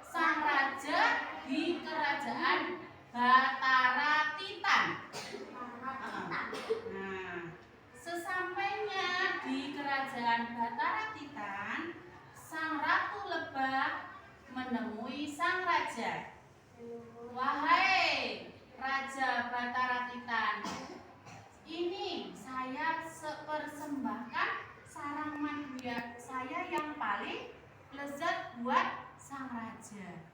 sang raja di kerajaan Batara Titan. Nah, sesampainya di kerajaan Batara Titan, sang ratu lebah menemui sang raja. Wahai Raja Batara Titan, ini saya persembahkan sarang madu saya yang paling lezat buat sang raja.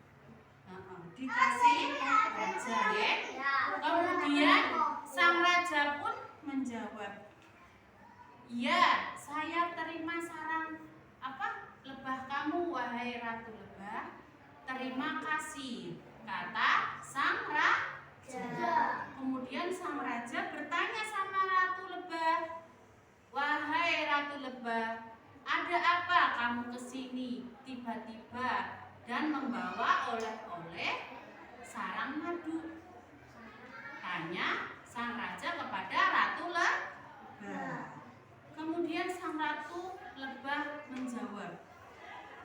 Dikasih raja ya. Kemudian sang raja pun menjawab, "Iya, saya terima sarang lebah kamu, wahai ratu lebah. Terima kasih," kata sang raja. Kemudian sang raja bertanya sama ratu lebah, "Wahai ratu lebah, ada apa kamu kesini tiba-tiba dan membawa oleh-oleh sarang madu?" Tanya sang raja kepada ratu lebah. Kemudian sang ratu lebah menjawab,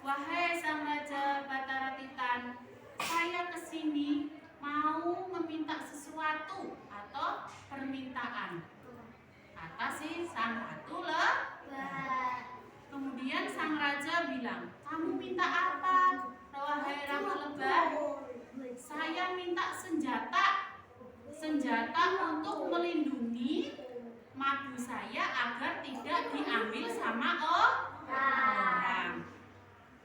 "Wahai sang raja Batara Titan, saya kesini mau meminta sesuatu atau permintaan," kata si sang ratu lebah. Kemudian sang raja bilang, "Kamu minta apa, wahai ratu lebah?" "Saya minta senjata untuk melindungi madu saya agar tidak diambil sama orang."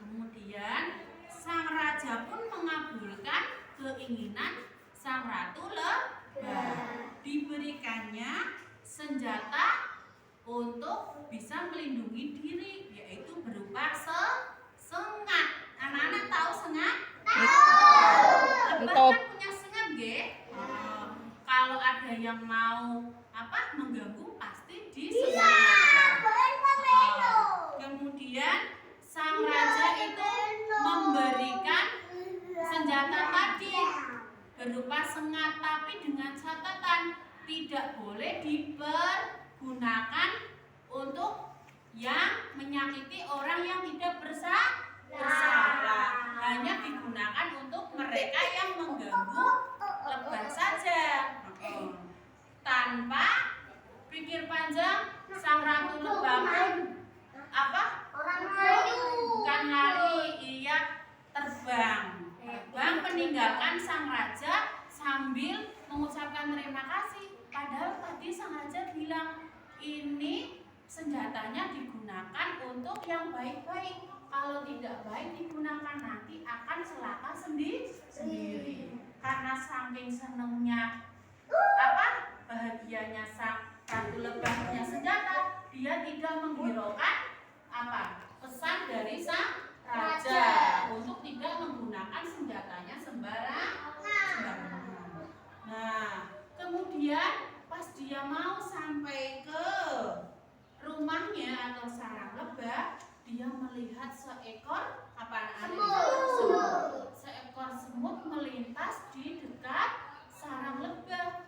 Kemudian sang raja pun mengabulkan keinginan sang ratu lebah. Diberikannya senjata untuk bisa melindungi diri, yaitu berupa sengat. Anak-anak tahu sengat? Lebah kan punya sengat, nggih? Kalau ada yang mau mengganggu pasti disengat. Kemudian sang raja itu memberikan senjata tadi berupa sengat, tapi dengan catatan tidak boleh dipergunakan untuk yang menyakiti orang yang tidak bersalah. Hanya digunakan untuk mereka yang mengganggu lebah saja. Tanpa pikir panjang, sang ratu lebah pun bukan lari, ia terbang meninggalkan sang raja sambil mengucapkan terima kasih. Padahal tadi sang raja bilang ini senjatanya digunakan untuk yang baik-baik. Kalau tidak baik digunakan nanti akan celaka sendiri. Karena saking senengnya bahagianya sang ratu lebah punya senjata, dia tidak menghiraukan pesan dari sang raja untuk tidak menggunakan senjatanya sembarangan. Nah, kemudian pas dia mau sampai ke rumahnya atau sarang lebah, dia melihat seekor seekor semut melintas di dekat sarang lebah.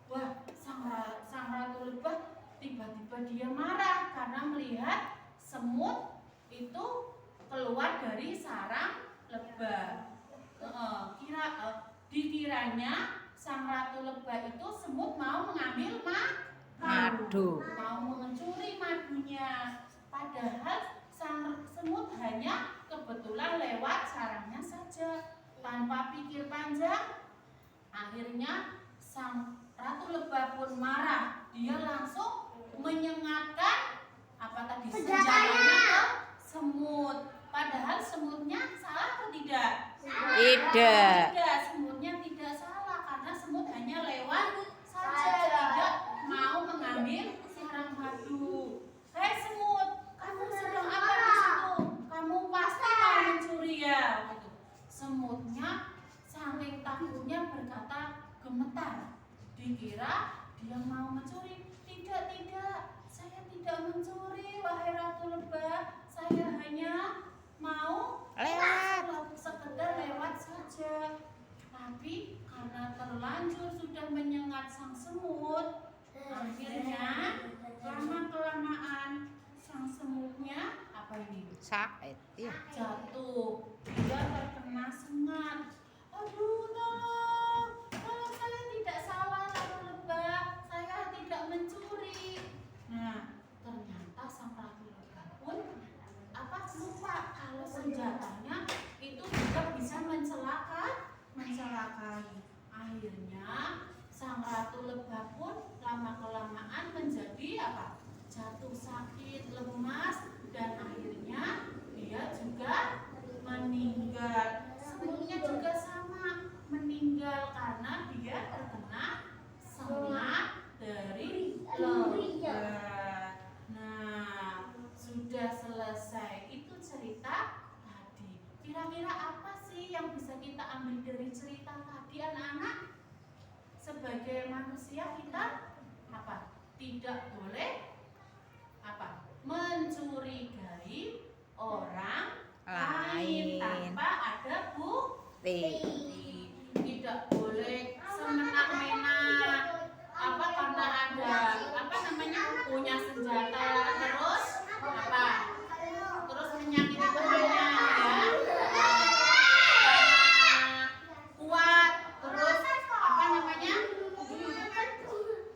Wah, sang ratu lebah tiba-tiba dia marah karena melihat semut itu keluar dari sarang lebah. Dikiranya sang ratu lebah itu semut mau mengambil madu, mau mencuri madunya. Padahal sang semut hanya kebetulan lewat sarangnya saja. Tanpa pikir panjang, akhirnya sang ratu lebah pun marah. Dia langsung menyengatkan senjatanya ke semut. Padahal semutnya salah atau tidak? Tidak. Semutnya tidak salah karena semut hanya lewat saja, tidak mau mengambil sarang madu. "Hei semut, kamu sedang apa di situ? Kamu pasti mau mencuri ya?" Semutnya saking takutnya berkata gemetar. Dikira dia mau mencuri. Tidak, saya tidak mencuri, wahai ratu lebah. Saya hanya mau sekedar lewat saja. Tapi karena terlanjur sudah menyengat sang semut, akhirnya lama-kelamaan sang semutnya sakit ya. jatuh. Dia terkena akhirnya sang ratu lebah pun lama-kelamaan menjadi apa? Jatuh sakit, lemas, dan akhirnya dia juga meninggal. Semutnya juga sama, meninggal karena dia terkena sengat dari lebah. Nah, sudah selesai itu cerita tadi. Kira-kira apa sih yang bisa kita ambil dari cerita tadi, anak-anak? Sebagai manusia kita apa? Tidak boleh apa? Mencurigai orang lain tanpa ada bukti. Tidak boleh semena-mena apa karena ada apa namanya punya senjata terus apa? Terus menyakiti temannya ya. Kuat terus apa namanya?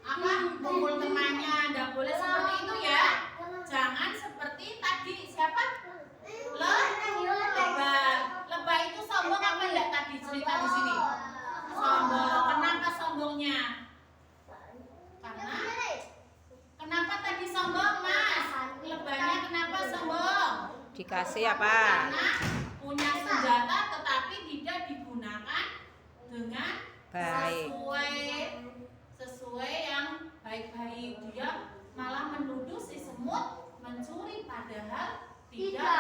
Apa mukul temannya, enggak boleh seperti itu ya. Jangan seperti tadi siapa? Lebah itu sombong apa enggak tadi cerita di sini? Sombong. Kenapa sombongnya? Karena kenapa tadi sombong, Mas? Lebahnya kenapa sombong? Dikasih apa? Karena punya senjata tetapi tidak digunakan dengan Baik. sesuai yang baik-baik. Dia malah menuduh si semut mencuri padahal tidak